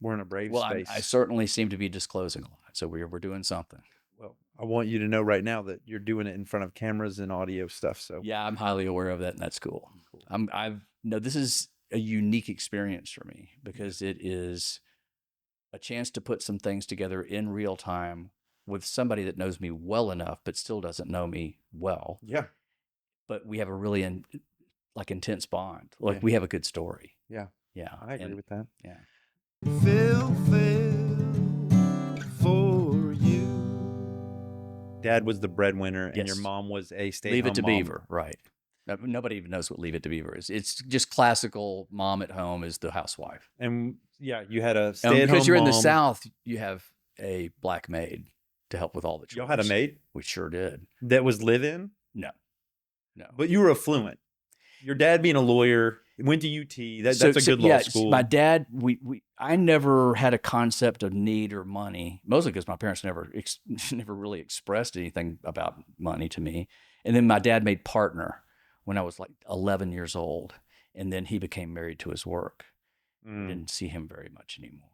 We're in a brave Well, I space. certainly seem to be disclosing a lot, so we're doing something. Well, I want you to know right now that you're doing it in front of cameras and audio stuff. So Yeah, I'm highly aware of that, and that's cool. cool. I've no, this is a unique experience for me because it is a chance to put some things together in real time with somebody that knows me well enough, but still doesn't know me well. Yeah. But we have a really intense bond. Like Yeah. we have a good story. Yeah. Yeah, I agree with that. yeah. Phil for you. Dad was the breadwinner, and your Yes. mom was a Leave it stay-at-home to mom. Beaver, right? Nobody even knows what Leave It to Beaver is. It's just classical mom at home is the housewife. And yeah, you had a And stay-at-home because you're in the mom. South, you have a black maid to help with all the chores. Y'all had a maid We sure did. that was live-in, No, no. but you were affluent. Your dad being a lawyer, went to UT. That's a good law yeah, school. my dad, I never had a concept of need or money, mostly because my parents never really expressed anything about money to me. And then my dad made partner when I was like 11 years old, and then he became married to his work. We didn't see him very much anymore.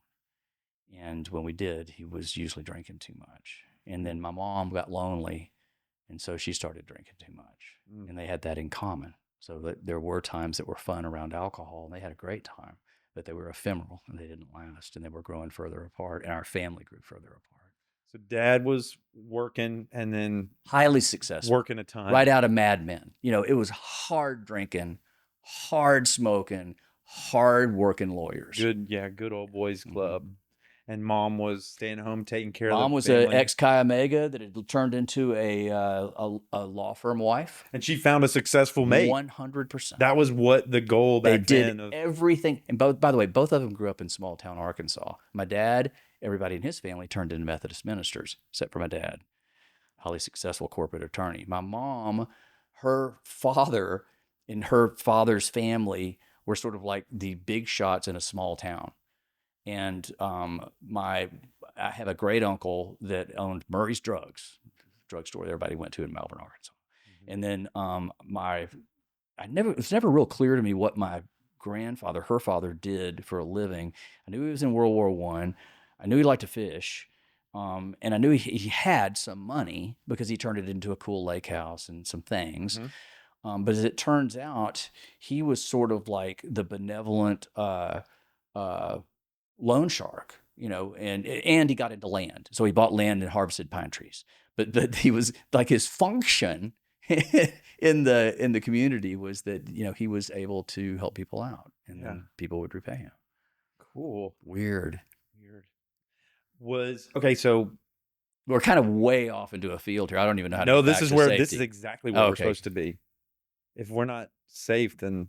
And when we did, he was usually drinking too much. And then my mom got lonely, and so she started drinking too much. And they had that in common. So that there were times that were fun around alcohol, and they had a great time, but they were ephemeral and they didn't last, and they were growing further apart, and our family grew further apart. So dad was working and then Highly successful. working a ton. Right out of Mad Men. You know, it was hard drinking, hard smoking, hard working lawyers. Good old boys club. And mom was staying home taking care of the Mom was family. an ex-Chi Omega that had turned into a law firm wife. And she found a successful mate. 100%. That was what the goal back They then. did everything. And by the way, both of them grew up in small town Arkansas. My dad, everybody in his family turned into Methodist ministers, except for my dad, highly successful corporate attorney. My mom, her father and her father's family were sort of like the big shots in a small town. And I have a great uncle that owned Murray's Drugs, drugstore everybody went to in Melbourne, Arkansas. And then it was never real clear to me what my grandfather, her father, did for a living. I knew he was in World War I. I knew he liked to fish. And I knew he had some money because he turned it into a cool lake house and some things. But as it turns out, he was sort of like the benevolent loan shark, you know, and he got into land. So he bought land and harvested pine trees. But he was like his function in the community was that, you know, he was able to help people out, and then people would repay him. Cool. Weird. Okay, so we're kind of way off into a field here. I don't even know how to no, get this back is to where safety. this is exactly where we're supposed to be. If we're not safe, then